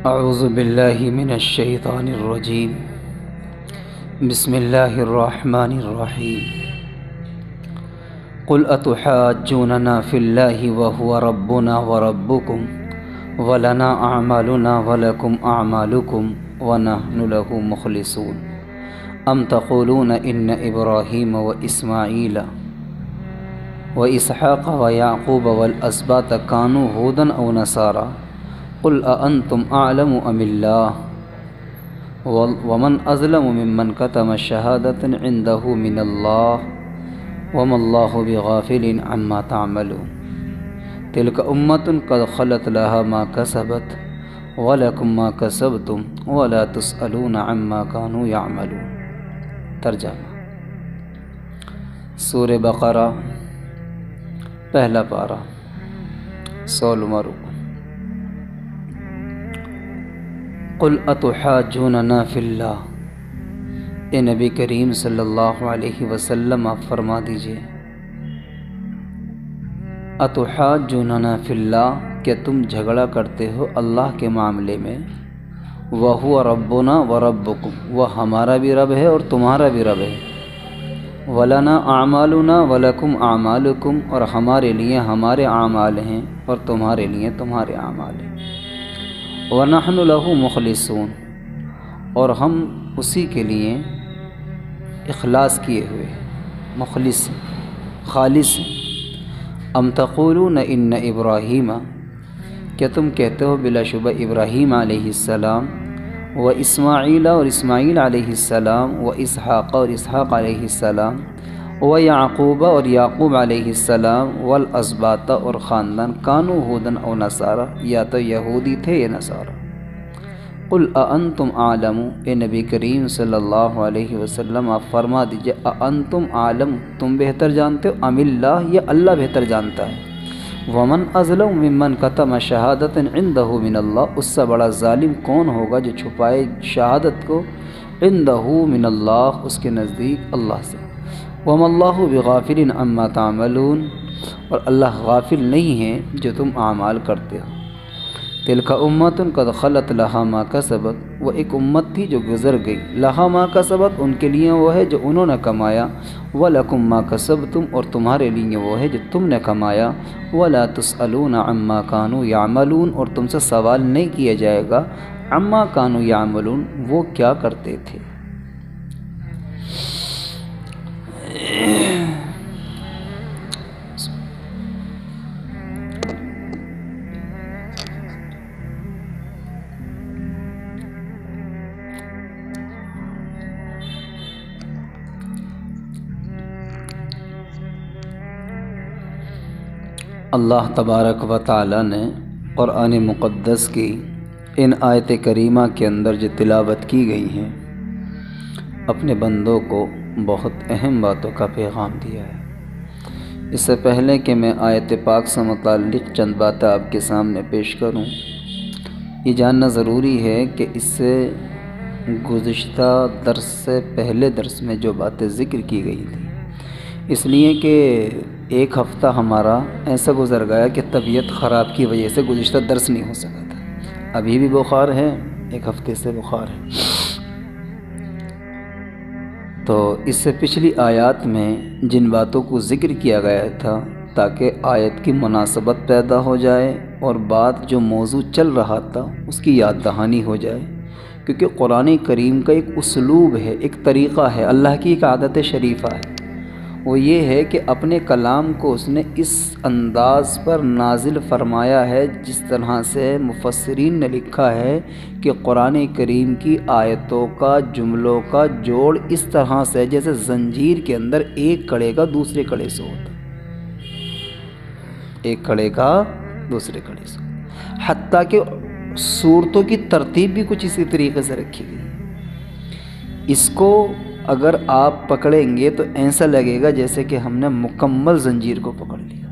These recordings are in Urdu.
اعوذ باللہ من الشیطان الرجیم بسم اللہ الرحمن الرحیم قل اتحاجوننا فی اللہ وهو ربنا وربکم ولنا اعمالنا ولکم اعمالکم ونحن له مخلصون ام تقولون ان ابراہیم واسماعیل واسحاق ویعقوب والاسباط کانوا ھودا او نصارا قل اانتم اعلم ام اللہ ومن اظلم ممن کتم شہادۃ عنده من اللہ وما اللہ بغافل عما تعملون تلک امۃ قد خلت لها ما کسبت ولکم ما کسبتم ولا تسألون عما كانوا يعملون۔ ترجمہ سورہ بقرہ پہلا پارہ 16واں رکوع۔ قل اتحاجوننا فی اللہ، اے نبی کریم صلی اللہ علیہ وسلم آپ فرما دیجئے اتحاجوننا فی اللہ، کہ تم جھگڑا کرتے ہو اللہ کے معاملے میں، وَهُوَ رَبُّنَا وَرَبُّكُمْ، وہ ہمارا بھی رب ہے اور تمہارا بھی رب ہے، وَلَنَا أَعْمَالُنَا وَلَكُمْ أَعْمَالُكُمْ، اور ہمارے لیے ہمارے اعمال ہیں اور تمہارے لیے تمہارے اعمال ہیں، وَنَحْنُ لَهُ مُخْلِصُونَ، اور ہم اسی کے لیے اخلاص کیے ہوئے مخلص خالص ہیں۔ ام تقولون ان ابراہیم، کہ تم کہتے ہو بلا شبہ ابراہیم علیہ السلام، و اسماعیل اور اسماعیل علیہ السلام، و اسحاق اور اسحاق علیہ السلام، و یعقوب اور یعقوب علیہ السلام، والاسباط اور خاندان، کانوا ھودا او نصارا، یا تو یہودی تھے یا نصارا۔ قل اانتم اعلم، اے نبی کریم صلی اللہ علیہ وسلم آپ فرما دیجئے اانتم اعلم، تم بہتر جانتے ہو، ام اللہ، یا اللہ بہتر جانتا ہے۔ ومن اظلم ممن کتم شہادۃ عنده من اللہ، اس سے بڑا ظالم کون ہوگا جو چھپائے شہادت کو عنده من اللہ، اس کے نزدیک اللہ سے۔ وما اللہ بغافل عما تعملون، اور اللہ غافل نہیں ہے جو تم اعمال کرتے ہو۔ تلک امۃ قد خلت لها ما کسبت، وہ ایک امت تھی جو گزر گئی، لها ما کسبت، ان کے لیے وہ ہے جو انہوں نے کمایا، ولکم ما کسبتم، اور تمہارے لیے وہ ہے جو تم نے کمایا، ولا تسألون عما كانوا يعملون، اور تم سے سوال نہیں کیا جائے گا عما كانوا يعملون، وہ کیا کرتے تھے۔ اللہ تبارک و تعالی نے قرآن مقدس کی ان آیت کریمہ کے اندر جو تلاوت کی گئی ہیں، اپنے بندوں کو بہت اہم باتوں کا پیغام دیا ہے۔ اس سے پہلے کہ میں آیت پاک سے متعلق چند باتیں آپ کے سامنے پیش کروں، یہ جاننا ضروری ہے کہ اس سے گزشتہ درس سے پہلے درس میں جو باتیں ذکر کی گئی تھیں، اس لیے کہ ایک ہفتہ ہمارا ایسا گزر گیا کہ طبیعت خراب کی وجہ سے گزشتہ درس نہیں ہو سکا تھا، ابھی بھی بخار ہے، ایک ہفتے سے بخار ہے۔ تو اس سے پچھلی آیات میں جن باتوں کو ذکر کیا گیا تھا تاکہ آیت کی مناسبت پیدا ہو جائے اور بات جو موضوع چل رہا تھا اس کی یاد دہانی ہو جائے، کیونکہ قرآن کریم کا ایک اسلوب ہے، ایک طریقہ ہے، اللہ کی ایک عادت شریفہ ہے، وہ یہ ہے کہ اپنے کلام کو اس نے اس انداز پر نازل فرمایا ہے جس طرح سے مفسرین نے لکھا ہے کہ قرآن کریم کی آیتوں کا جملوں کا جوڑ اس طرح سے جیسے زنجیر کے اندر ایک کڑے کا دوسرے کڑے سے ہوتا، ایک کڑے کا دوسرے کڑے سے، حتیٰ کہ صورتوں کی ترتیب بھی کچھ اسی طریقے سے رکھی گئی۔ اس کو اگر آپ پکڑیں گے تو ایسا لگے گا جیسے کہ ہم نے مکمل زنجیر کو پکڑ لیا۔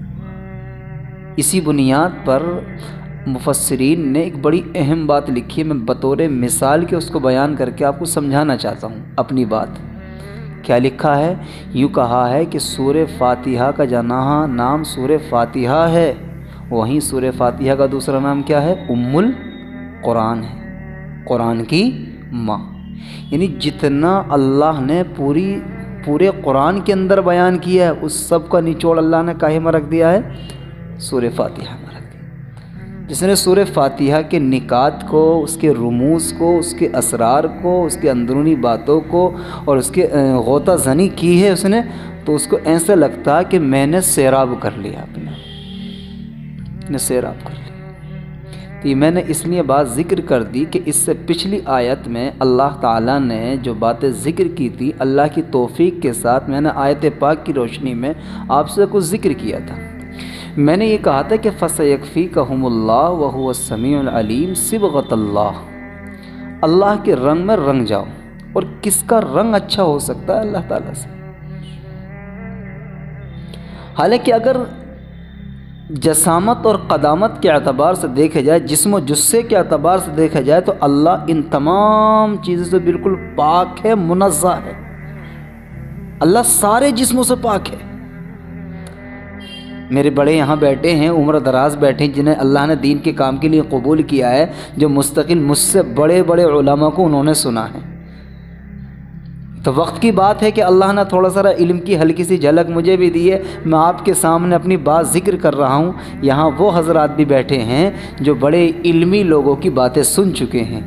اسی بنیاد پر مفسرین نے ایک بڑی اہم بات لکھی ہے، میں بطور مثال کے اس کو بیان کر کے آپ کو سمجھانا چاہتا ہوں اپنی بات۔ کیا لکھا ہے؟ یوں کہا ہے کہ سورہ فاتحہ کا جہاں نام سورہ فاتحہ ہے، وہیں سورہ فاتحہ کا دوسرا نام کیا ہے؟ ام القرآن ہے۔ قرآن کی ماں، یعنی جتنا اللہ نے پورے قرآن کے اندر بیان کیا ہے اس سب کا نچوڑ اللہ نے کاہے میں رکھ دیا ہے؟ سورہ فاتحہ میں رکھ دیا۔ جس نے سورہ فاتحہ کے نکات کو، اس کے رموز کو، اس کے اسرار کو، اس کے اندرونی باتوں کو اور اس کے غوطہ زنی کی ہے اس نے، تو اس کو ایسا لگتا ہے کہ میں نے سیراب کر لیا، اپنے سیراب کر لیا۔ تو یہ میں نے اس لیے بات ذکر کر دی کہ اس سے پچھلی آیت میں اللہ تعالیٰ نے جو باتیں ذکر کی تھی، اللہ کی توفیق کے ساتھ میں نے آیت پاک کی روشنی میں آپ سے کچھ ذکر کیا تھا۔ میں نے یہ کہا تھا کہ فَسَيَكْفِيكَهُمُ اللَّهُ وَهُوَ السَّمِيعُ الْعَلِيمُ صِبْغَةَ اللَّهِ، اللہ کے رنگ میں رنگ جاؤ۔ اور کس کا رنگ اچھا ہو سکتا ہے؟ اللہ تعالیٰ سے۔ حالانکہ اگر جسامت اور قدامت کے اعتبار سے دیکھا جائے، جسم و جثے کے اعتبار سے دیکھا جائے، تو اللہ ان تمام چیزوں سے بالکل پاک ہے، منزہ ہے۔ اللہ سارے جسموں سے پاک ہے۔ میرے بڑے یہاں بیٹھے ہیں، عمر دراز بیٹھے ہیں، جنہیں اللہ نے دین کے کام کے لیے قبول کیا ہے، جو مستقل مجھ سے بڑے بڑے علماء کو انہوں نے سنا ہے۔ تو وقت کی بات ہے کہ اللہ نے تھوڑا سا علم کی ہلکی سی جھلک مجھے بھی دی ہے، میں آپ کے سامنے اپنی بات ذکر کر رہا ہوں۔ یہاں وہ حضرات بھی بیٹھے ہیں جو بڑے علمی لوگوں کی باتیں سن چکے ہیں۔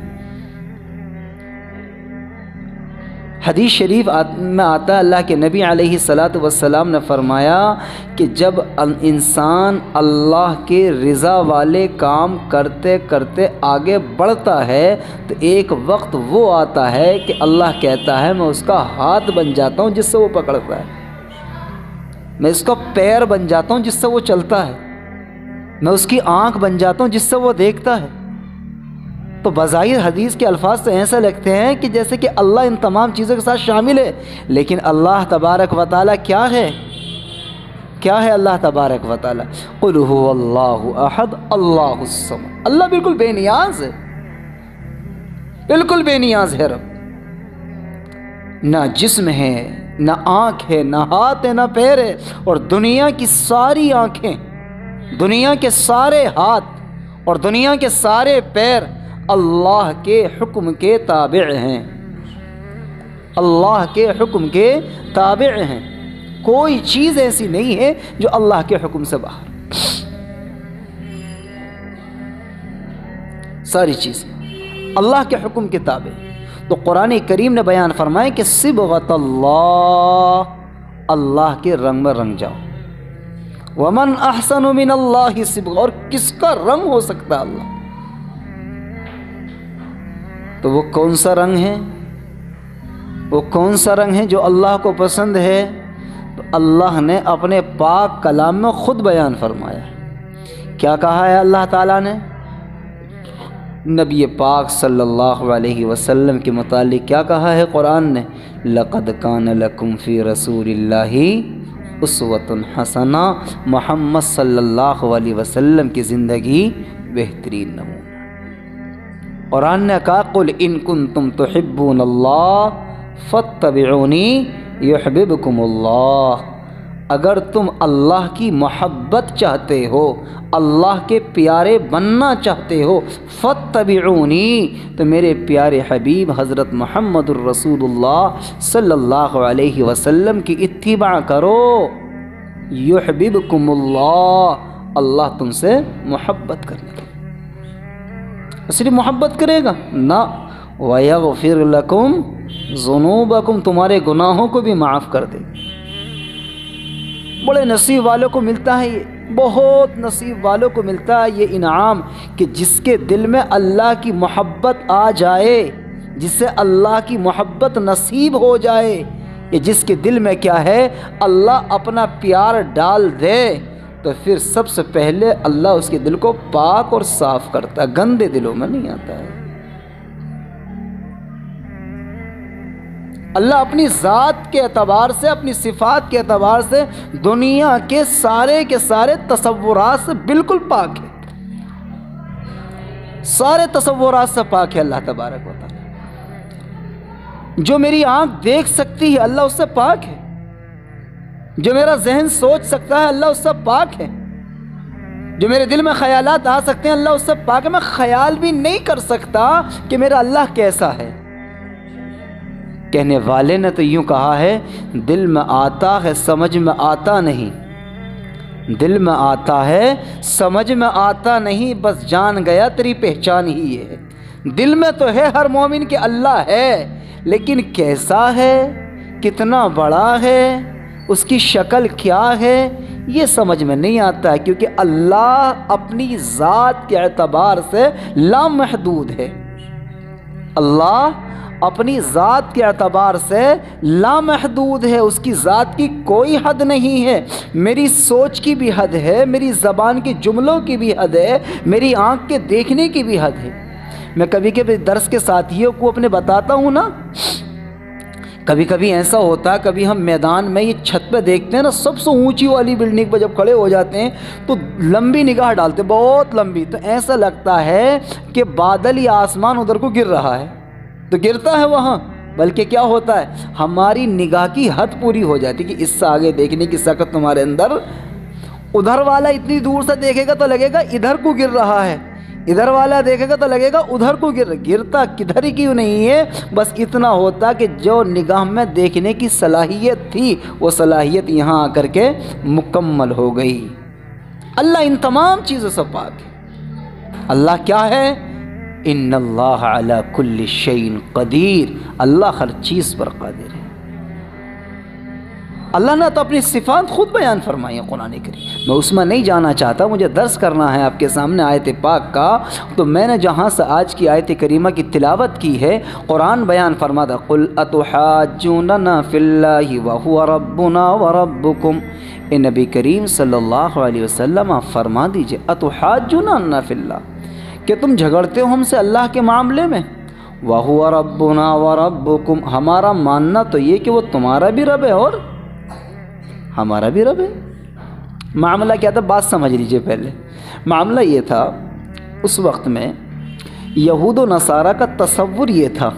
حدیث شریف میں آتا ہے، اللہ کے نبی علیہ الصلاۃ والسلام نے فرمایا کہ جب انسان اللہ کے رضا والے کام کرتے کرتے آگے بڑھتا ہے تو ایک وقت وہ آتا ہے کہ اللہ کہتا ہے میں اس کا ہاتھ بن جاتا ہوں جس سے وہ پکڑتا ہے، میں اس کا پیر بن جاتا ہوں جس سے وہ چلتا ہے، میں اس کی آنکھ بن جاتا ہوں جس سے وہ دیکھتا ہے۔ تو بظاہر حدیث کے الفاظ سے ایسا لگتے ہیں کہ جیسے کہ اللہ ان تمام چیزوں کے ساتھ شامل ہے، لیکن اللہ تبارک و تعالیٰ کیا ہے؟ کیا ہے اللہ تبارک و تعالیٰ؟ قُلْ هُوَ اللَّهُ أَحَدٌ اللَّهُ الصَّمَدُ، اللہ بالکل بے نیاز ہے، بالکل بے نیاز ہے رب۔ نہ جسم ہے، نہ آنکھ ہے، نہ ہاتھ ہے، نہ پیر ہے، اور دنیا کی ساری آنکھیں، دنیا کے سارے ہاتھ اور دنیا کے سارے پیر اللہ کے حکم کے تابع ہیں، اللہ کے حکم کے تابع ہیں۔ کوئی چیز ایسی نہیں ہے جو اللہ کے حکم سے باہر، ساری چیزیں اللہ کے حکم کے تابع۔ تو قرآن کریم نے بیان فرمایا کہ صبغۃ اللہ، اللہ کے رنگ میں رنگ جاؤ۔ ومن احسن من اللہ صبغہ، اور کس کا رنگ ہو سکتا ہے اللہ؟ تو وہ کون سا رنگ ہے؟ وہ کون سا رنگ ہے جو اللہ کو پسند ہے؟ تو اللہ نے اپنے پاک کلام میں خود بیان فرمایا ہے۔ کیا کہا ہے اللہ تعالیٰ نے؟ نبی پاک صلی اللہ علیہ وسلم کے متعلق کیا کہا ہے قرآن نے؟ لَقَدْ كَانَ لَكُمْ فِي رَسُولِ اللَّهِ أُسْوَةٌ حَسَنَةٌ، محمد صلی اللہ علیہ وسلم کی زندگی بہترین نمونہ۔ قرآن نے کہا قُلْ إِن كُنتُمْ تُحِبُّونَ اللَّهَ فَاتَّبِعُونِي يُحْبِبْكُمُ اللَّهُ، اگر تم اللہ کی محبت چاہتے ہو، اللہ کے پیارے بننا چاہتے ہو، فَاتَّبِعُونِی، تو میرے پیارے حبیب حضرت محمد الرسول اللہ صلی اللہ علیہ وسلم کی اتباع کرو، یحببکم اللہ، اللہ تم سے محبت کرنے لگے۔ صرف محبت کرے گا نہ، وَيَغْفِرْ لَكُمْ ذُنُوبَكُمْ، تمہارے گناہوں کو بھی معاف کر دے گا۔ بڑے نصیب والوں کو ملتا ہے یہ، بہت نصیب والوں کو ملتا ہے یہ انعام کہ جس کے دل میں اللہ کی محبت آ جائے، جس سے اللہ کی محبت نصیب ہو جائے، یہ جس کے دل میں کیا ہے اللہ اپنا پیار ڈال دے، تو پھر سب سے پہلے اللہ اس کے دل کو پاک اور صاف کرتا ہے، گندے دلوں میں نہیں آتا ہے۔ اللہ اپنی ذات کے اعتبار سے، اپنی صفات کے اعتبار سے دنیا کے سارے تصورات سے بالکل پاک ہے، سارے تصورات سے پاک ہے اللہ تبارک و تعالی۔ جو میری آنکھ دیکھ سکتی ہے اللہ اس سے پاک ہے، جو میرا ذہن سوچ سکتا ہے اللہ اس سے پاک ہے، جو میرے دل میں خیالات آ سکتے ہیں اللہ اس سے پاک ہے، میں خیال بھی نہیں کر سکتا کہ میرا اللہ کیسا ہے۔ کہنے والے نے تو یوں کہا ہے، دل میں آتا ہے سمجھ میں آتا نہیں، دل میں آتا ہے سمجھ میں آتا نہیں، بس جان گیا تیری پہچان ہی ہے۔ دل میں تو ہے ہر مومن کہ اللہ ہے، لیکن کیسا ہے، کتنا بڑا ہے، اس کی شکل کیا ہے، یہ سمجھ میں نہیں آتا ہے، کیونکہ اللہ اپنی ذات کے اعتبار سے لامحدود ہے۔ اللہ اپنی ذات کے اعتبار سے لامحدود ہے، اس کی ذات کی کوئی حد نہیں ہے۔ میری سوچ کی بھی حد ہے، میری زبان کے جملوں کی بھی حد ہے، میری آنکھ کے دیکھنے کی بھی حد ہے۔ میں کبھی کبھی درس کے ساتھیوں کو اپنے بتاتا ہوں نا، کبھی کبھی ایسا ہوتا ہے، کبھی ہم میدان میں یہ چھت پہ دیکھتے ہیں نا، سب سے اونچی والی بلڈنگ پہ جب کھڑے ہو جاتے ہیں تو لمبی نگاہ ڈالتے ہیں، بہت لمبی، تو ایسا لگتا ہے کہ بادل یا آسمان ادھر کو گر رہا ہے، تو گرتا ہے وہاں، بلکہ کیا ہوتا ہے، ہماری نگاہ کی حد پوری ہو جاتی کہ اس سے آگے دیکھنے کی سخت تمہارے اندر۔ ادھر والا اتنی دور سے دیکھے گا تو لگے گا ادھر کو گر رہا ہے، ادھر والا دیکھے گا تو لگے گا ادھر کو گرتا کدھر ہی کیوں نہیں ہے، بس اتنا ہوتا کہ جو نگاہ میں دیکھنے کی صلاحیت تھی وہ صلاحیت یہاں آ کر کے مکمل ہو گئی۔ اللہ ان تمام چیزوں سے پاک ہے۔ اللہ کیا ہے؟ ان اللہ علی کل شیء قدیر، اللہ ہر چیز پر قادر ہے۔ اللہ نے تو اپنی صفات خود بیان فرمائی ہیں قرآن کریم میں، اس میں نہیں جانا چاہتا، مجھے درس کرنا ہے آپ کے سامنے آیت پاک کا، تو میں نے جہاں سے آج کی آیت کریمہ کی تلاوت کی ہے، قرآن بیان فرماتا قل اتحاجوننا فی اللہ وہو ربنا وربکم، اے نبی کریم صلی اللہ علیہ وسلم آپ فرما دیجئے اتحاجوننا فی اللہ، کہ تم جھگڑتے ہو ہم سے اللہ کے معاملے میں، وہو ربنا وربکم، ہمارا ماننا تو یہ کہ وہ تمہارا بھی رب ہے اور ہمارا بھی رب ہے۔ معاملہ کیا تھا بات سمجھ لیجئے پہلے۔ معاملہ یہ تھا، اس وقت میں یہود و نصارہ کا تصور یہ تھا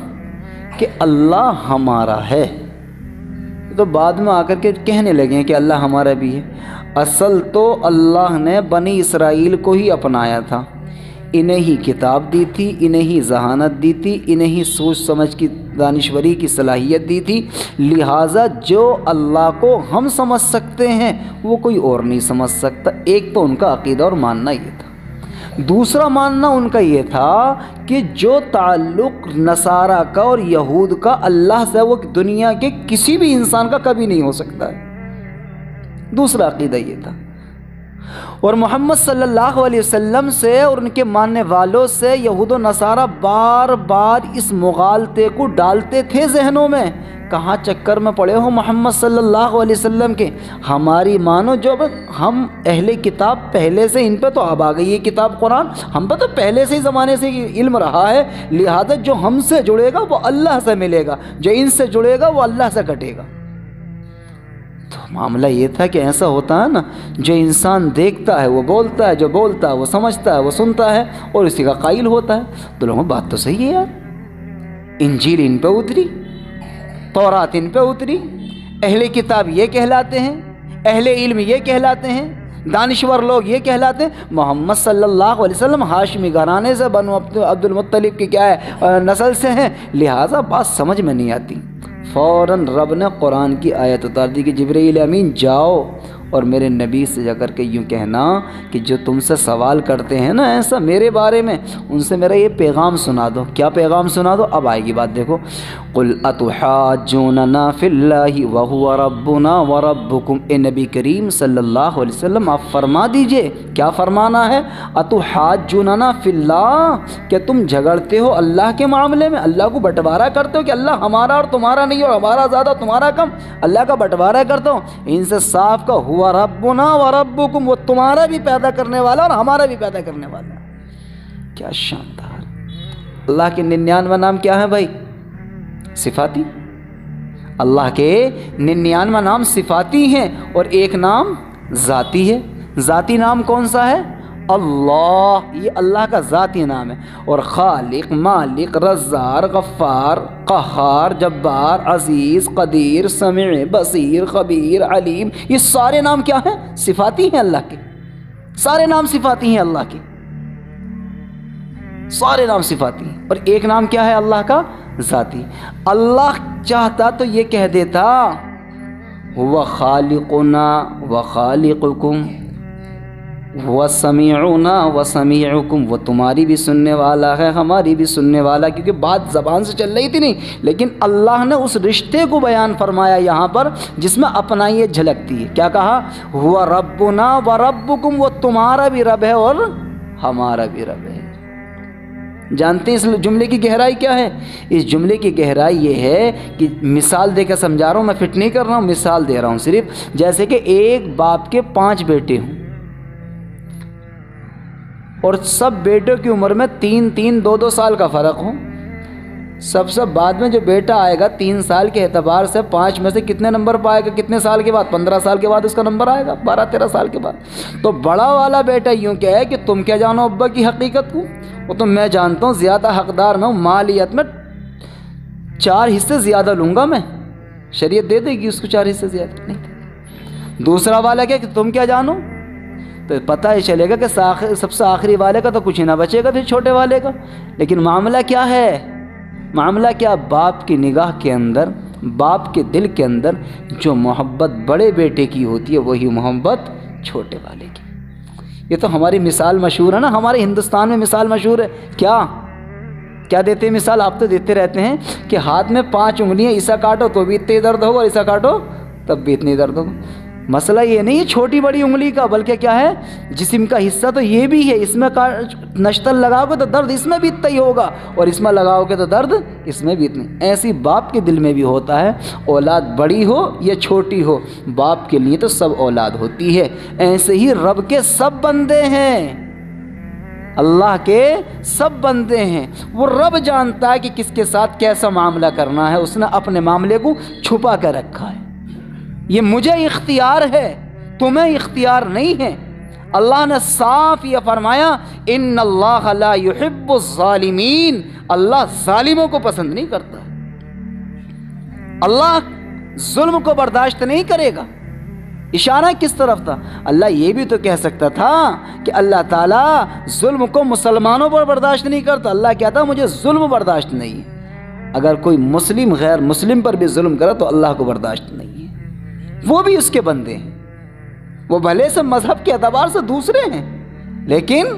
کہ اللہ ہمارا ہے، تو بعد میں آ کر کے کہنے لگے کہ اللہ ہمارا بھی ہے۔ اصل تو اللہ نے بنی اسرائیل کو ہی اپنایا تھا، انہیں ہی کتاب دی تھی، انہیں ہی ذہانت دی تھی، انہیں ہی سوچ سمجھ کی دانشوری کی صلاحیت دی تھی، لہٰذا جو اللہ کو ہم سمجھ سکتے ہیں وہ کوئی اور نہیں سمجھ سکتا۔ ایک تو ان کا عقیدہ اور ماننا یہ تھا، دوسرا ماننا ان کا یہ تھا کہ جو تعلق نصارہ کا اور یہود کا اللہ سے وہ دنیا کے کسی بھی انسان کا کبھی نہیں ہو سکتا ہے، دوسرا عقیدہ یہ تھا۔ اور محمد صلی اللہ علیہ وسلم سے اور ان کے ماننے والوں سے یہود و نصارہ بار بار اس مغالطے کو ڈالتے تھے ذہنوں میں، کہاں چکر میں پڑے ہو محمد صلی اللہ علیہ وسلم کے، ہماری مانو، جو ہم اہل کتاب پہلے سے، ان پہ تو اب آ گئی یہ کتاب قرآن، ہم پہ تو پہلے سے ہی زمانے سے علم رہا ہے، لہذا جو ہم سے جڑے گا وہ اللہ سے ملے گا، جو ان سے جڑے گا وہ اللہ سے کٹے گا۔ تو معاملہ یہ تھا کہ ایسا ہوتا ہے نا، جو انسان دیکھتا ہے وہ بولتا ہے، جو بولتا ہے وہ سمجھتا ہے، وہ سنتا ہے اور اسی کا قائل ہوتا ہے۔ تو لوگوں بات تو صحیح ہے یار، انجیل ان پہ اتری، تورات ان پہ اتری، اہل کتاب یہ کہلاتے ہیں، اہل علم یہ کہلاتے ہیں، دانشور لوگ یہ کہلاتے ہیں، محمد صلی اللہ علیہ وسلم ہاشمی گھرانے سے بنو عبد المطلب کی کیا ہے نسل سے ہیں، لہٰذا بات سمجھ میں نہیں آتی۔ فوراً رب نے قرآن کی آیت اتار دی کہ جبرائیل امین جاؤ اور میرے نبی سے جا کر کے یوں کہنا کہ جو تم سے سوال کرتے ہیں نا ایسا میرے بارے میں، ان سے میرا یہ پیغام سنا دو۔ کیا پیغام سنا دو؟ اب آئے گی بات، دیکھو، قل اتحاجوننا فی اللہ وہو ربنا وربکم، اے نبی کریم صلی اللہ علیہ وسلم آپ فرما دیجئے، کیا فرمانا ہے؟ اتحاجوننا فی اللہ، کہ تم جھگڑتے ہو اللہ کے معاملے میں، اللہ کو بٹوارا کرتے ہو کہ اللہ ہمارا اور تمہارا نہیں، اور ہمارا زیادہ تمہارا کم، اللہ کا بٹوارا کرتے ہو۔ ان سے صاف کا ہوا ربنا وربکم، وہ تمہارا بھی پیدا کرنے والا اور ہمارا بھی پیدا کرنے والا۔ کیا شاندار! اللہ کے 99 نام کیا ہے بھائی؟ صفاتی۔ اللہ کے 99 نام صفاتی ہیں اور ایک نام ذاتی ہے۔ ذاتی نام کون سا ہے؟ اللہ، یہ اللہ کا ذاتی نام ہے، اور خالق، مالک، رزاق، غفار، قہار، جبار، عزیز، قدیر، سمیع، بصیر، خبیر، علیم، یہ سارے نام کیا ہیں؟ صفاتی ہیں اللہ کے، سارے نام صفاتی ہیں اللہ کے، سارے نام صفاتی ہیں، اور ایک نام کیا ہے اللہ کا؟ ذاتی۔ اللہ چاہتا تو یہ کہہ دیتا هو خالقنا وخالقکم وسمیعنا وسمیعکم، وہ تمہاری بھی سننے والا ہے، ہماری بھی سننے والا، کیونکہ بات زبان سے چل رہی تھی نہیں، لیکن اللہ نے اس رشتے کو بیان فرمایا یہاں پر جس میں اپنا یہ جھلکتی ہے۔ کیا کہا؟ هو ربنا وربکم، وہ تمہارا بھی رب ہے اور ہمارا بھی رب ہے۔ جانتے ہیں اس جملے کی گہرائی کیا ہے؟ اس جملے کی گہرائی یہ ہے کہ مثال دے کر سمجھا رہا ہوں، میں فٹ نہیں کر رہا ہوں، مثال دے رہا ہوں صرف، جیسے کہ ایک باپ کے 5 بیٹے ہوں اور سب بیٹوں کی عمر میں 3 2 سال کا فرق ہو، سب سے بعد میں جو بیٹا آئے گا 3 سال کے اعتبار سے 5 میں سے کتنے نمبر پائے گا؟ کتنے سال کے بعد؟ 15 سال کے بعد اس کا نمبر آئے گا، 12 13 سال کے بعد۔ تو بڑا والا بیٹا یوں کیا ہے کہ تم کیا جانو ابا کی حقیقت کو؟ وہ تو میں جانتا ہوں زیادہ حقدار میں ہوں، مالیت میں 4 حصے زیادہ لوں گا میں، شریعت دے دے گی اس کو 4 حصے زیادہ نہیں۔ دوسرا والا کیا کہ تم کیا جانو؟ تو پتہ ہی چلے گا کہ سب سے آخری والے کا تو کچھ ہی نہ بچے گا پھر چھوٹے والے کا۔ لیکن معاملہ کیا ہے؟ معاملہ کیا؟ باپ کی نگاہ کے اندر، باپ کے دل کے اندر جو محبت بڑے بیٹے کی ہوتی ہے وہی محبت چھوٹے والے کی۔ یہ تو ہماری مثال مشہور ہے نا، ہمارے ہندوستان میں مثال مشہور ہے، کیا دیتے ہیں مثال؟ آپ تو دیتے رہتے ہیں کہ ہاتھ میں 5 انگلیاں، اسا کاٹو تو بھی اتنے درد ہوگا اور اسا کاٹو تب بھی اتنی درد ہوگا۔ مسئلہ یہ نہیں ہے چھوٹی بڑی انگلی کا، بلکہ کیا ہے؟ جسم کا حصہ تو یہ بھی ہے، اس میں نشتر لگاؤ گے تو درد اس میں بھی اتنا ہی ہوگا اور اس میں لگاؤ گے تو درد اس میں بھی اتنی۔ ایسی باپ کے دل میں بھی ہوتا ہے، اولاد بڑی ہو یا چھوٹی ہو، باپ کے لیے تو سب اولاد ہوتی ہے۔ ایسے ہی رب کے سب بندے ہیں، اللہ کے سب بندے ہیں، وہ رب جانتا ہے کہ کس کے ساتھ کیسا معاملہ کرنا ہے، اس نے اپنے معاملے کو چھپا کر رکھا ہے۔ یہ مجھے اختیار ہے، تمہیں اختیار نہیں ہے۔ اللہ نے صاف یہ فرمایا ان اللہ لا يحب الظالمین، اللہ ظالموں کو پسند نہیں کرتا، اللہ ظلم کو برداشت نہیں کرے گا۔ اشارہ کس طرف تھا؟ اللہ یہ بھی تو کہہ سکتا تھا کہ اللہ تعالیٰ ظلم کو مسلمانوں پر برداشت نہیں کرتا، اللہ کہتا مجھے ظلم برداشت نہیں ہے۔ اگر کوئی مسلم غیر مسلم پر بھی ظلم کرے تو اللہ کو برداشت نہیں ہے، وہ بھی اس کے بندے ہیں، وہ بھلے سے مذہب کے اعتبار سے دوسرے ہیں لیکن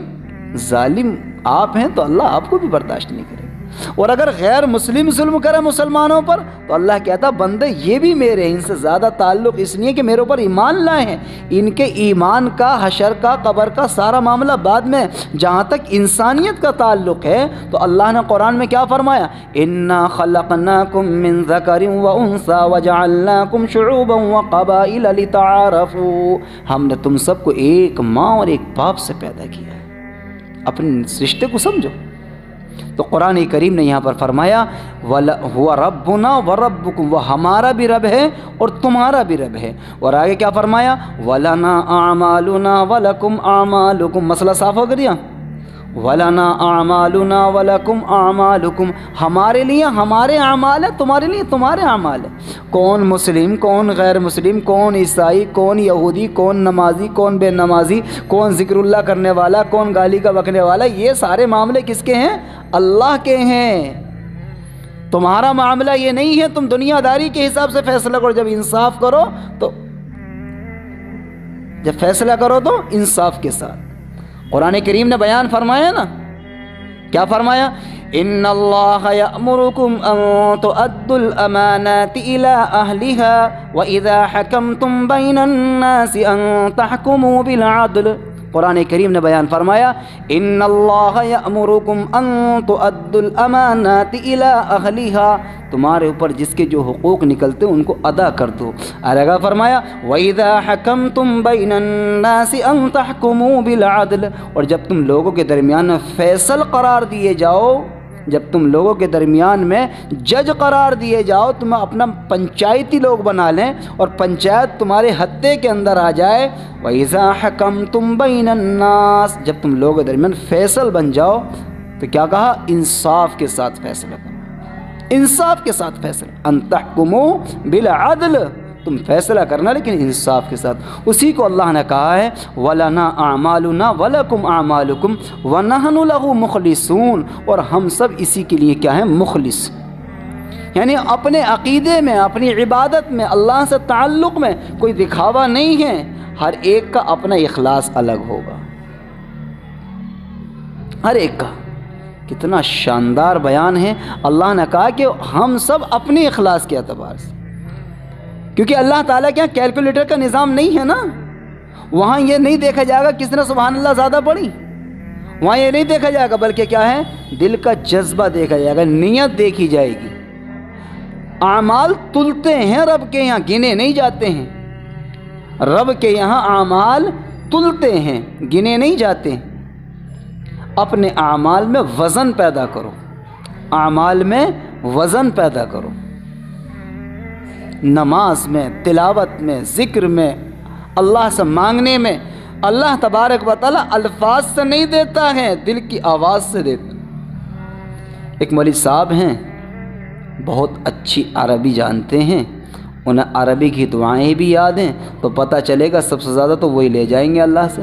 ظالم آپ ہیں تو اللہ آپ کو بھی برداشت نہیں کرے۔ اور اگر غیر مسلم ظلم کرے مسلمانوں پر تو اللہ کہتا بندے یہ بھی میرے ہیں، ان سے زیادہ تعلق اس لیے کہ میرے اوپر ایمان لائے ہیں، ان کے ایمان کا، حشر کا، قبر کا سارا معاملہ بعد میں، جہاں تک انسانیت کا تعلق ہے تو اللہ نے قرآن میں کیا فرمایا؟ انا خلقناکم من ذکر وانثی وجعلناکم شعوبا وقبائل لتعارفوا، ہم نے تم سب کو ایک ماں اور ایک باپ سے پیدا کیا ہے، اپنے رشتے کو سمجھو۔ تو قرآن کریم نے یہاں پر فرمایا هو ربنا وربکم، وہ ہمارا بھی رب ہے اور تمہارا بھی رب ہے۔ اور آگے کیا فرمایا؟ وَلَنَا أَعْمَالُنَا وَلَكُمْ أَعْمَالُكُمْ، مسئلہ صاف ہو گیا؟ وَلَنَا أَعْمَالُنَا وَلَكُمْ أَعْمَالُكُمْ، ہمارے لیے ہمارے اعمال ہیں، تمہارے لیے تمہارے اعمال ہیں۔ کون مسلم، کون غیر مسلم، کون عیسائی، کون یہودی، کون نمازی، کون بے نمازی، کون ذکر اللہ کرنے والا، کون گالی کا بکنے والا، یہ سارے معاملے کس کے ہیں؟ اللہ کے ہیں۔ تمہارا معاملہ یہ نہیں ہے تم دنیا داری کے حساب سے فیصلہ کرو، جب انصاف کرو تو جب فیصلہ کرو تو انصاف کے ساتھ۔ قرآن کریم نے بیان فرمایا نا، کیا فرمایا؟ ان اللہ یأمرکم ان تؤدوا الامانات الى اہلها واذا حکمتم بین الناس ان تحکموا بالعدل۔ قرآن کریم نے بیان فرمایا ان اللہ یأمرکم ان تؤدوا الامانات الى اہلها، تمہارے اوپر جس کے جو حقوق نکلتے ان کو ادا کر دو۔ آگے فرمایا وَإِذَا حَكَمْتُمْ بَيْنَ النَّاسِ أَن تَحْكُمُوا بِالْعَدْلِ، اور جب تم لوگوں کے درمیان میں فیصل قرار دیے جاؤ، جب تم لوگوں کے درمیان میں جج قرار دیے جاؤ، تم اپنا پنچایتی لوگ بنا لیں اور پنچایت تمہارے حتے کے اندر آ جائے۔ وَإِذَا حَكَمْتُمْ بَيْنَ النَّاسِ، جب تم لوگوں کے درمیان فیصل بن جاؤ تو کیا کہا؟ انصاف کے ساتھ فیصلہ کرو، انصاف کے ساتھ فیصلہ۔ ان تحکموا بالعدل، تم فیصلہ کرنا لیکن انصاف کے ساتھ۔ اسی کو اللہ نے کہا ہے وَلَنَا أَعْمَالُنَا وَلَكُمْ أَعْمَالُكُمْ وَنَحْنُ لَهُ مُخْلِصُونَ، اور ہم سب اسی کے لیے کیا ہیں؟ مخلص، یعنی اپنے عقیدے میں، اپنی عبادت میں، اللہ سے تعلق میں کوئی دکھاوا نہیں ہے، ہر ایک کا اپنا اخلاص الگ ہوگا، ہر ایک کا۔ کتنا شاندار بیان ہے، اللہ نے کہا کہ ہم سب اپنے اخلاص کے اعتبار سے، کیونکہ اللہ تعالیٰ کے یہاں کیلکولیٹر کا نظام نہیں ہے نا، وہاں یہ نہیں دیکھا جائے گا کس نے سبحان اللہ زیادہ پڑھی، وہاں یہ نہیں دیکھا جائے گا، بلکہ کیا ہے؟ دل کا جذبہ دیکھا جائے گا، نیت دیکھی جائے گی۔ اعمال تلتے ہیں رب کے یہاں، گنے نہیں جاتے ہیں، رب کے یہاں اعمال تلتے ہیں، گنے نہیں جاتے ہیں۔ اپنے اعمال میں وزن پیدا کرو، اعمال میں وزن پیدا کرو، نماز میں، تلاوت میں، ذکر میں، اللہ سے مانگنے میں۔ اللہ تبارک و تعالیٰ الفاظ سے نہیں دیتا ہے، دل کی آواز سے دیتا ہے۔ ایک مولوی صاحب ہیں، بہت اچھی عربی جانتے ہیں، انہیں عربی کی دعائیں بھی یاد ہیں، تو پتہ چلے گا سب سے زیادہ تو وہی لے جائیں گے اللہ سے۔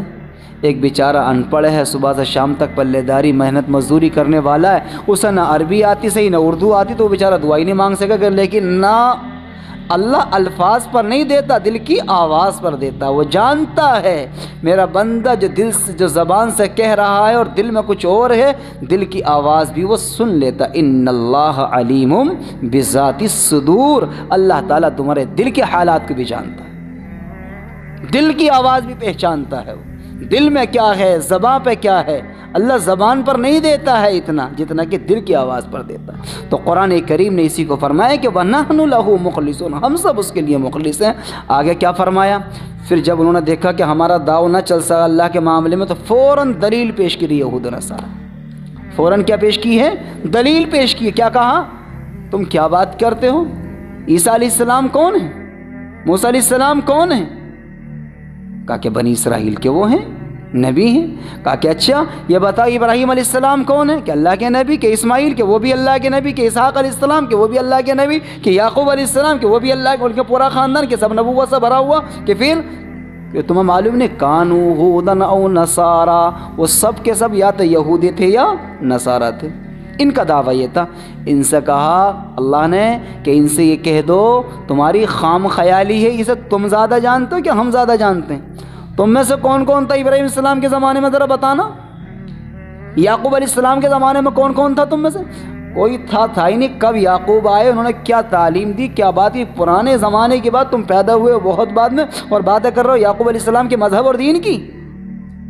ایک بیچارہ ان پڑھ ہے، صبح سے شام تک پلے داری محنت مزدوری کرنے والا ہے، اسے نہ عربی آتی صحیح نہ اردو آتی، تو وہ بیچارہ دعا ہی نہیں مانگ سکے گا، لیکن نہ اللہ الفاظ پر نہیں دیتا، دل کی آواز پر دیتا۔ وہ جانتا ہے میرا بندہ جو دل سے، جو زبان سے کہہ رہا ہے اور دل میں کچھ اور ہے، دل کی آواز بھی وہ سن لیتا۔ ان اللہ علیم بذات الصدور، اللہ تعالیٰ تمہارے دل کے حالات کو بھی جانتا ہے، دل کی آواز بھی پہچانتا ہے، دل میں کیا ہے، زبان پہ کیا ہے۔ اللہ زبان پر نہیں دیتا ہے اتنا جتنا کہ دل کی آواز پر دیتا ہے۔ تو قرآن کریم نے اسی کو فرمایا کہ وَنَحْنُ لَهُ مُخْلِصُونَ، ہم سب اس کے لیے مخلص ہیں۔ آگے کیا فرمایا؟ پھر جب انہوں نے دیکھا کہ ہمارا داؤ نہ چل سکا اللہ کے معاملے میں، تو فوراً دلیل پیش کی یہود و نصارہ، فوراً کیا پیش کی ہے؟ دلیل پیش کی ہے۔ کیا کہا؟ تم کیا بات کرتے ہو؟ عیسیٰ علیہ السلام کون ہیں؟ موسیٰ علیہ السلام کون ہیں؟ کہا کہ بنی اسرائیل کے وہ ہیں، نبی ہیں۔ کہا کہ اچھا یہ بتاؤ ابراہیم علیہ السلام کون ہیں؟ کہ اللہ کے نبی، کہ اسماعیل کے وہ بھی اللہ کے نبی، کہ اسحاق علیہ السلام کے وہ بھی اللہ کے نبی، کہ یعقوب علیہ السلام کے وہ بھی اللہ کے، ان کے پورا خاندان کے سب نبوت سے بھرا ہوا۔ کہ پھر کہ تمہیں معلوم نہیں کانو ہودن او نصارا، وہ سب کے سب یا تو یہودی تھے یا نصارہ تھے۔ ان کا دعویٰ یہ تھا۔ ان سے کہا اللہ نے کہ ان سے یہ کہہ دو تمہاری خام خیالی ہے، اسے تم زیادہ جانتے ہو کہ ہم زیادہ جانتے ہیں؟ تم میں سے کون کون تھا ابراہیم علیہ السلام کے زمانے میں، ذرا بتانا۔ یعقوب علیہ السلام کے زمانے میں کون کون تھا تم میں سے؟ کوئی تھا ہی نہیں۔ کب یعقوب آئے، انہوں نے کیا تعلیم دی، کیا بات کی؟ پرانے زمانے کی بات، تم پیدا ہوئے بہت بعد میں اور باتیں کر رہے ہو یعقوب علیہ السلام کے مذہب اور دین کی۔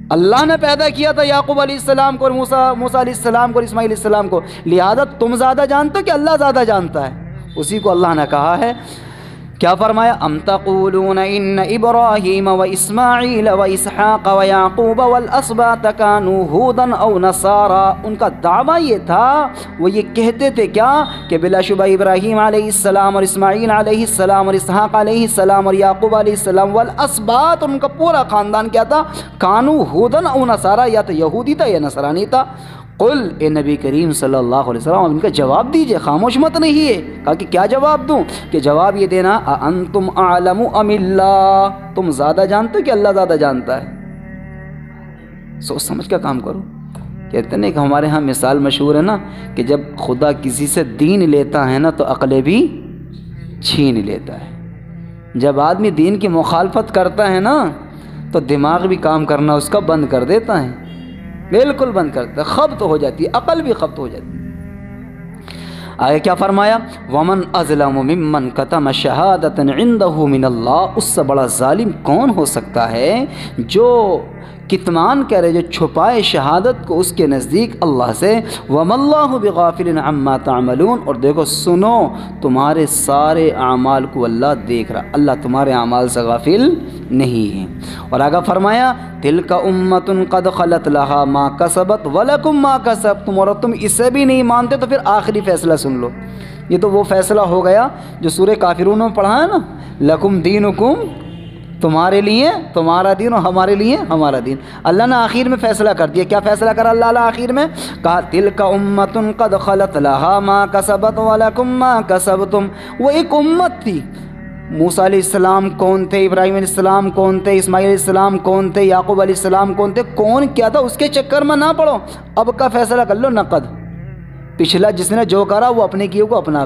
اللہ نے پیدا کیا تھا یعقوب علیہ السلام کو اور موسیٰ علیہ السلام کو اور اسماعیل علیہ السلام کو، لہذا تم زیادہ جانتے ہو کہ اللہ زیادہ جانتا ہے؟ اسی کو اللہ نے کہا ہے، کیا فرمایا؟ ام تقولون ان ابراہیم و اسماعیل و اسحاق و یعقوب والاسباط کانوا ہودا او نصارا۔ ان کا دعویٰ یہ تھا، وہ یہ کہتے تھے کیا کہ بلا شبہ ابراہیم علیہ السلام اور اسماعیل علیہ السلام اور اسحاق علیہ السلام اور یعقوب علیہ السلام والاسباط، ان کا پورا خاندان کیا تھا؟ کانوا ہودا او نصارا، یا تو یہودی تھا یا نصرانی تھا۔ قل، اے نبی کریم صلی اللہ علیہ وسلم ان کا جواب دیجئے، خاموش مت نہیں ہے۔ کہا کہ کیا جواب دوں؟ کہ جواب یہ دینا اانتم اعلم ام اللہ، تم زیادہ جانتے ہو کہ اللہ زیادہ جانتا ہے؟ سوچ سمجھ کا کام کرو۔ کہتے ہیں کہ ہمارے ہاں مثال مشہور ہے نا کہ جب خدا کسی سے دین لیتا ہے نا تو عقلیں بھی چھین لیتا ہے۔ جب آدمی دین کی مخالفت کرتا ہے نا تو دماغ بھی کام کرنا اس کا بند کر دیتا ہے، بالکل بند کرتا ہے، خبط ہو جاتی ہے، عقل بھی خبط ہو جاتی ہے۔ آگے کیا فرمایا؟ وَمَنْ أَظْلَمُ مِمَّنْ كَتَمَ شَهَادَةً عِنْدَهُ مِنَ اللَّهِ، اس سے بڑا ظالم کون ہو سکتا ہے جو کتمان کرے، جو چھپائے شہادت کو اس کے نزدیک اللہ سے۔ وَمَا اللَّهُ بِغَافِلٍ عَمَّا تَعْمَلُونَ، اور دیکھو سنو تمہارے سارے اعمال کو اللہ دیکھ رہا، اللہ تمہارے اعمال سے غافل نہیں ہے۔ اور آگے فرمایا تِلْكَ أُمَّةٌ قَدْ خَلَتْ لَهَا مَا كَسَبَتْ وَلَكُمْ مَا كَسَبْتُمْ، اور تم اسے بھی نہیں مانتے تو پھر آخری فیصلہ سن لو۔ یہ تو وہ فیصلہ ہو گیا جو سورہ کافرون میں پڑھا ہے نا، لَكُمْ دِينُكُمْ، تمہارے لیے تمہارا دین اور ہمارے لیے ہمارا دین۔ اللہ نے آخر میں فیصلہ کر دیا۔ کیا فیصلہ کرا اللہ نے آخر میں؟ کہا تِلْكَ أُمَّةٌ قَدْ خَلَتْ لَهَا مَا كَسَبَتْ وَلَكُمْ مَا كَسَبْتُمْ، وہ ایک امت تھی موسیٰ علیہ السلام کون تھے، ابراہیم علیہ السلام کون تھے، اسماعیل علیہ السلام کون تھے، یعقوب علیہ السلام کون تھے، کون کیا تھا، اس کے چکر میں نہ پڑو، اب کا فیصلہ کر لو نقد۔ پچھلا جس نے جو کرا وہ اپنے کیے کو اپنا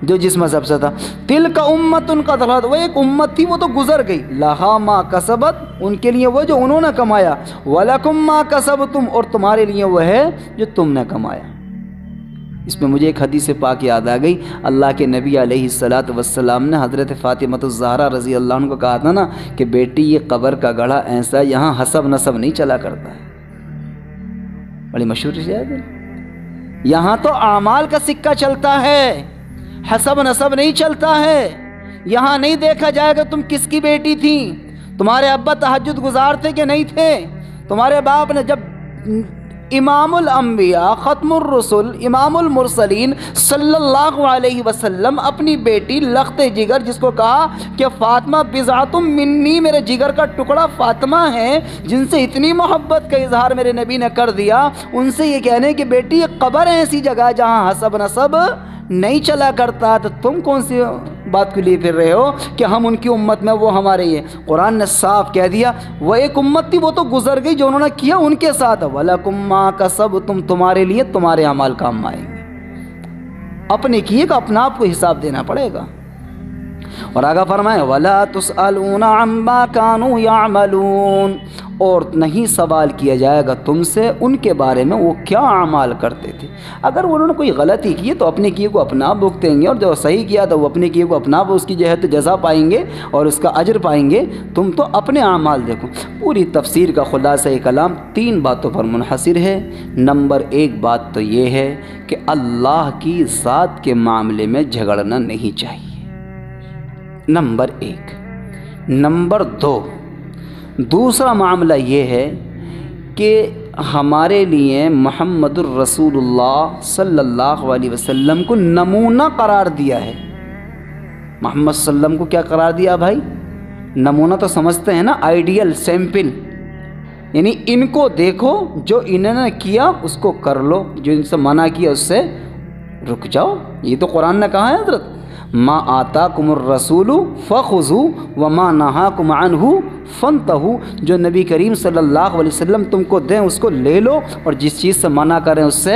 جو جس مذہب سے تھا۔ تلک امت قد خلت، وہ ایک امت تھی وہ تو گزر گئی، لہا ما کسبت، ان کے لیے وہ جو انہوں نے کمایا، ولکم ما کسبتم، اور تمہارے لیے وہ ہے جو تم نے کمایا۔ اس میں مجھے ایک حدیث پاک یاد آ گئی، اللہ کے نبی علیہ الصلاۃ والسلام نے حضرت فاطمہ الزہرا رضی اللہ عنہ کو کہا تھا نا کہ بیٹی یہ قبر کا گڑھا ایسا، یہاں حسب نسب نہیں چلا کرتا ہے، بڑی مشہور شاید ہے، یہاں تو اعمال کا سکہ چلتا ہے، حسب نسب نہیں چلتا ہے، یہاں نہیں دیکھا جائے گا تم کس کی بیٹی تھی، تمہارے ابا تہجد گزار تھے کہ نہیں تھے، تمہارے باپ نے، جب امام الانبیاء ختم الرسل امام المرسلین صلی اللہ علیہ وسلم اپنی بیٹی لخت جگر، جس کو کہا کہ فاطمہ بضعۃ منی، میرے جگر کا ٹکڑا فاطمہ ہے، جن سے اتنی محبت کا اظہار میرے نبی نے کر دیا، ان سے یہ کہنے کہ بیٹی یہ قبر ایسی جگہ ہے جہاں حسب نسب نہیں چلا کرتا، تو تم کون سی بات کو لیے پھر رہے ہو کہ ہم ان کی امت میں وہ ہمارے یہ۔ قرآن نے صاف کہہ دیا وہ ایک امت تھی وہ تو گزر گئی، جو انہوں نے کیا ان کے ساتھ، وَلَكُمْ مَا كَسَبْتُمْ، تمہارے لیے تمہارے اعمال کام آئیں گے، اپنے کیے کا اپنا آپ کو حساب دینا پڑے گا۔ اور آگا فرمائے وَلَا تُسْأَلُونَ عَمَّا كَانُوا يَعْمَلُونَ، اور نہیں سوال کیا جائے گا تم سے ان کے بارے میں وہ کیا اعمال کرتے تھے، اگر انہوں نے کوئی غلطی کی تو اپنے کیے کو اپنا بھگتیں گے، اور جو صحیح کیا تو وہ اپنے کیے کو اپنا اس کی جو ہے تو جزا پائیں گے اور اس کا اجر پائیں گے، تم تو اپنے اعمال دیکھو۔ پوری تفسیر کا خلاصہ کلام 3 باتوں پر منحصر ہے۔ نمبر 1 بات تو یہ ہے کہ اللہ کی ذات کے معاملے میں جھگڑنا نہیں چاہیے، نمبر 1۔ نمبر 2، دوسرا معاملہ یہ ہے کہ ہمارے لیے محمد الرسول اللہ صلی اللہ علیہ وسلم کو نمونہ قرار دیا ہے۔ محمد صلی اللہ علیہ وسلم کو کیا قرار دیا بھائی؟ نمونہ تو سمجھتے ہیں نا، آئیڈیل، سیمپل، یعنی ان کو دیکھو، جو انہوں نے کیا اس کو کر لو، جو ان سے منع کیا اس سے رک جاؤ۔ یہ تو قرآن نے کہا ہے حضرت، ما آتاکم الرسول فخذوا وما نہاکم عنہ فانتہوا، جو نبی کریم صلی اللہ علیہ وسلم تم کو دیں اس کو لے لو، اور جس چیز سے منع کریں اس سے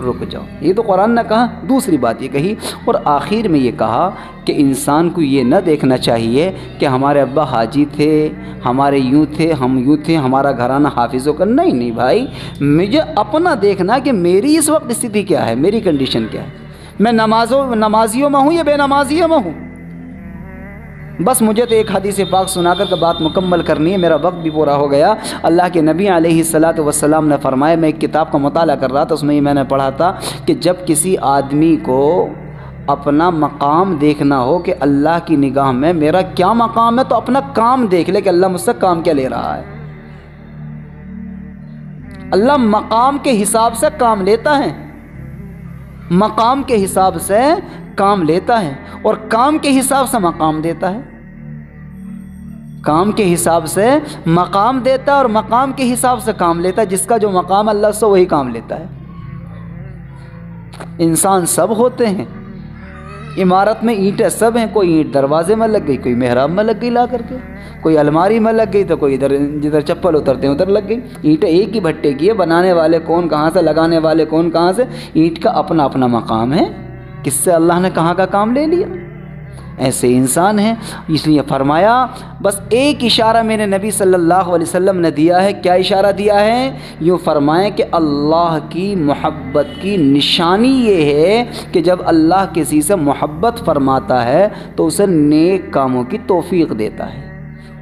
رک جاؤ۔ یہ تو قرآن نے کہا۔ دوسری بات یہ کہی، اور آخر میں یہ کہا کہ انسان کو یہ نہ دیکھنا چاہیے کہ ہمارے ابا حاجی تھے، ہمارے یوں تھے، ہم یوں تھے، ہمارا گھرانہ حافظوں کا، نہیں بھائی، مجھے اپنا دیکھنا کہ میری اس وقت استھتی کیا ہے، میری کنڈیشن کیا ہے، میں نمازیوں میں ہوں یا بے نمازیوں میں ہوں۔ بس مجھے تو ایک حدیث پاک سنا کر بات مکمل کرنی ہے، میرا وقت بھی پورا ہو گیا۔ اللہ کے نبی علیہ الصلاۃ والسلام نے فرمایا، میں ایک کتاب کا مطالعہ کر رہا تھا، اس میں یہ میں نے پڑھا تھا کہ جب کسی آدمی کو اپنا مقام دیکھنا ہو کہ اللہ کی نگاہ میں میرا کیا مقام ہے، تو اپنا کام دیکھ لے کہ اللہ مجھ سے کام کیا لے رہا ہے۔ اللہ مقام کے حساب سے کام لیتا ہے، مقام کے حساب سے کام لیتا ہے، اور کام کے حساب سے مقام دیتا ہے، کام کے حساب سے مقام دیتا ہے، اور مقام کے حساب سے کام لیتا ہے۔ جس کا جو مقام اللہ سے وہی کام لیتا ہے۔ انسان سب ہوتے ہیں، عمارت میں اینٹیں سب ہیں، کوئی اینٹ دروازے میں لگ گئی، کوئی محراب میں لگ گئی لا کر کے، کوئی الماری میں لگ گئی، تو کوئی ادھر جدھر چپل اترتے ہیں ادھر لگ گئی۔ اینٹیں ایک ہی بھٹے کی ہے، بنانے والے کون کہاں سے، لگانے والے کون کہاں سے، اینٹ کا اپنا اپنا مقام ہے، کس سے اللہ نے کہاں کا کام لے لیا۔ ایسے انسان ہیں، اس لیے فرمایا بس ایک اشارہ میرے نبی صلی اللہ علیہ وسلم نے دیا ہے۔ کیا اشارہ دیا ہے؟ یوں فرمائیں کہ اللہ کی محبت کی نشانی یہ ہے کہ جب اللہ کسی سے محبت فرماتا ہے تو اسے نیک کاموں کی توفیق دیتا ہے،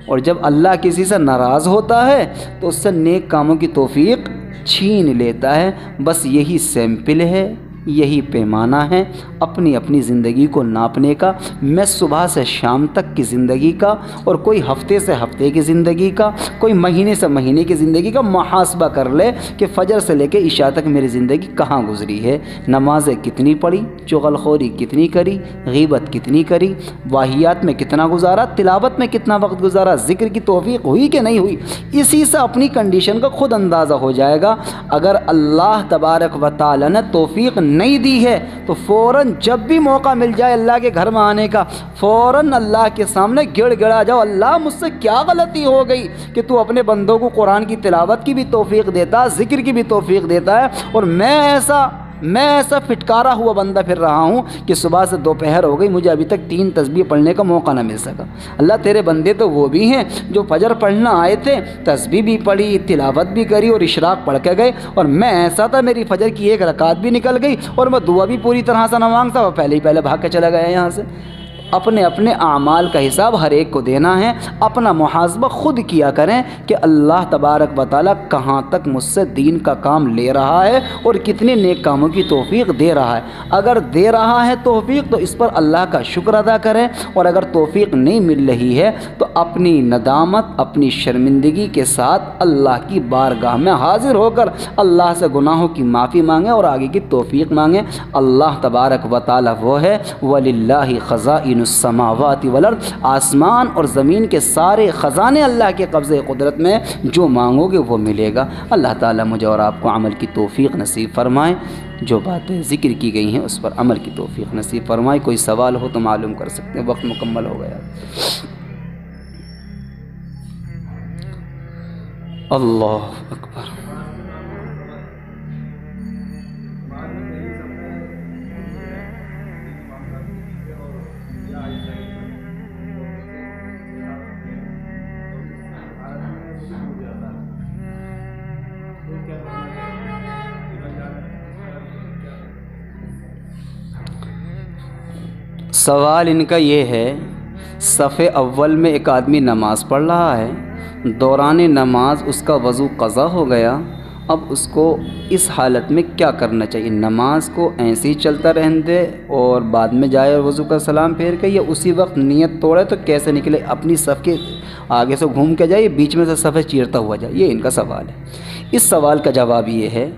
اور جب اللہ کسی سے ناراض ہوتا ہے تو اس سے نیک کاموں کی توفیق چھین لیتا ہے۔ بس یہی سیمپل ہے، یہی پیمانہ ہے اپنی اپنی زندگی کو ناپنے کا۔ میں صبح سے شام تک کی زندگی کا، اور کوئی ہفتے سے ہفتے کی زندگی کا، کوئی مہینے سے مہینے کی زندگی کا محاسبہ کر لے کہ فجر سے لے کے عشاء تک میری زندگی کہاں گزری ہے، نمازیں کتنی پڑھی، چغل خوری کتنی کری، غیبت کتنی کری، واہیات میں کتنا گزارا، تلاوت میں کتنا وقت گزارا، ذکر کی توفیق ہوئی کہ نہیں ہوئی۔ اسی سے اپنی کنڈیشن کا خود اندازہ ہو جائے گا۔ اگر اللہ تبارک و تعالی نے توفیق نہیں دی ہے تو فوراً جب بھی موقع مل جائے اللہ کے گھر میں آنے کا، فوراً اللہ کے سامنے گڑ گڑا جاؤ، اللہ مجھ سے کیا غلطی ہو گئی کہ تو اپنے بندوں کو قرآن کی تلاوت کی بھی توفیق دیتا، ذکر کی بھی توفیق دیتا ہے، اور میں ایسا پھٹکارا ہوا بندہ پھر رہا ہوں کہ صبح سے دوپہر ہو گئی، مجھے ابھی تک 3 تسبیح پڑھنے کا موقع نہ مل سکا۔ اللہ تیرے بندے تو وہ بھی ہیں جو فجر پڑھنا آئے تھے، تسبیح بھی پڑھی، تلاوت بھی کری اور اشراق پڑھ کے گئے، اور میں ایسا تھا میری فجر کی 1 رکعت بھی نکل گئی اور میں دعا بھی پوری طرح سے نہ مانگتا، اور پہلے ہی بھاگ کے چلا گیا یہاں سے۔ اپنے اپنے اعمال کا حساب ہر ایک کو دینا ہے، اپنا محاسبہ خود کیا کریں کہ اللہ تبارک و تعالیٰ کہاں تک مجھ سے دین کا کام لے رہا ہے اور کتنے نیک کاموں کی توفیق دے رہا ہے۔ اگر دے رہا ہے توفیق تو اس پر اللہ کا شکر ادا کریں، اور اگر توفیق نہیں مل رہی ہے تو اپنی ندامت، اپنی شرمندگی کے ساتھ اللہ کی بارگاہ میں حاضر ہو کر اللہ سے گناہوں کی معافی مانگیں اور آگے کی توفیق مانگیں۔ اللہ تبارک و تعالیٰ وہ ہے وَلِلَّهِ خَزَائِنُ السماوات والارض، آسمان اور زمین کے سارے خزانے اللہ کے قبضے قدرت میں، جو مانگو گے وہ ملے گا۔ اللہ تعالیٰ مجھے اور آپ کو عمل کی توفیق نصیب فرمائے، جو باتیں ذکر کی گئی ہیں اس پر عمل کی توفیق نصیب فرمائے۔ کوئی سوال ہو تو معلوم کر سکتے ہیں، وقت مکمل ہو گیا۔ اللہ اکبر۔ سوال ان کا یہ ہے، صف اول میں ایک آدمی نماز پڑھ رہا ہے، دوران نماز اس کا وضو قضا ہو گیا، اب اس کو اس حالت میں کیا کرنا چاہیے؟ نماز کو ایسے ہی چلتا رہنے دے اور بعد میں جائے اور وضو کا سلام پھیر کے، یا اسی وقت نیت توڑے تو کیسے نکلے؟ اپنی صف کے آگے سے گھوم کے جائے، بیچ میں سے صف چیرتا ہوا جائے؟ یہ ان کا سوال ہے۔ اس سوال کا جواب یہ ہے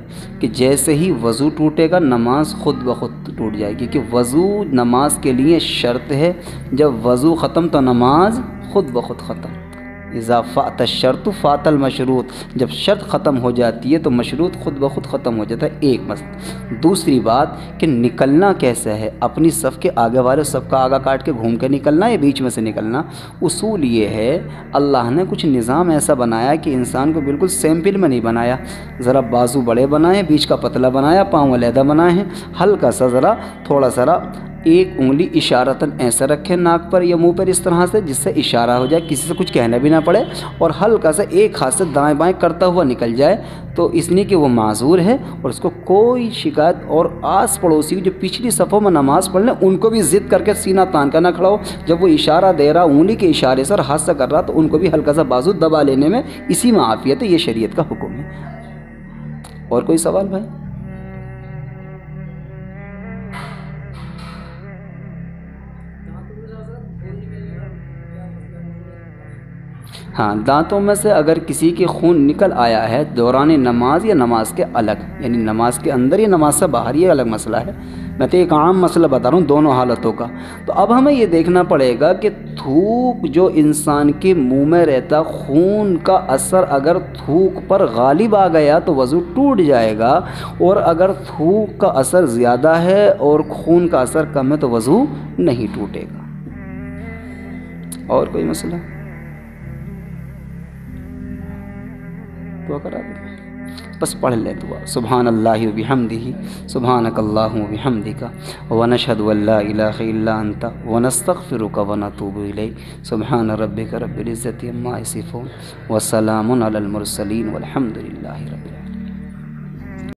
کہ جیسے ہی وضو ٹوٹے گا نماز خود بخود ٹوٹ جائے گی، کہ وضو نماز کے لیے شرط ہے، جب وضو ختم تو نماز خود بخود ختم۔ اذا فات الشرط فات المشروط، جب شرط ختم ہو جاتی ہے تو مشروط خود بخود ختم ہو جاتا ہے، ایک مسئلہ۔ دوسری بات کہ نکلنا کیسے ہے، اپنی صف کے آگے والے صف کا آگا کاٹ کے گھوم کے نکلنا یا بیچ میں سے نکلنا؟ اصول یہ ہے، اللہ نے کچھ نظام ایسا بنایا کہ انسان کو بالکل سیمپل میں نہیں بنایا، ذرا بازو بڑے بنائے، بیچ کا پتلا بنایا، پاؤں علیحدہ بنائے ہیں، ہلکا سا ذرا تھوڑا سا ایک انگلی اشارتاً ایسا رکھے ناک پر یا منہ پر اس طرح سے، جس سے اشارہ ہو جائے، کسی سے کچھ کہنا بھی نہ پڑے، اور ہلکا سا ایک ہاتھ سے دائیں بائیں کرتا ہوا نکل جائے، تو اس لیے کہ وہ معذور ہے اور اس کو کوئی شکایت۔ اور آس پڑوسی جو پچھلی صفوں میں نماز پڑھ لیں ان کو بھی ضد کر کے سینہ تان کا نہ کھڑا ہو، جب وہ اشارہ دے رہا انگلی کے اشارے سے اور ہاتھ سے کر رہا تو ان کو بھی ہلکا سا بازو دبا لینے میں اسی میں عافیت ہے، یہ شریعت کا حکم ہے۔ اور کوئی سوال بھائی؟ ہاں، دانتوں میں سے اگر کسی کے خون نکل آیا ہے دوران نماز یا نماز کے الگ، یعنی نماز کے اندر یا نماز سے باہر، یہ الگ مسئلہ ہے، میں تو ایک عام مسئلہ بتا رہا ہوں دونوں حالتوں کا۔ تو اب ہمیں یہ دیکھنا پڑے گا کہ تھوک جو انسان کے منہ میں رہتا، خون کا اثر اگر تھوک پر غالب آ گیا تو وضو ٹوٹ جائے گا، اور اگر تھوک کا اثر زیادہ ہے اور خون کا اثر کم ہے تو وضو نہیں ٹوٹے گا۔ اور کوئی مسئلہ؟ دعا کرا دیں، بس پڑھ لیں دعا۔ سبحان اللہ و بحمدہ، سبحانک اللہم و بحمدک، ونشہد ان لا الہ الا انت، ونستغفرک ونتوب الیک۔ سبحان ربک رب العزۃ عما یصفون، وسلام علی المرسلین، والحمد للہ رب العالمین۔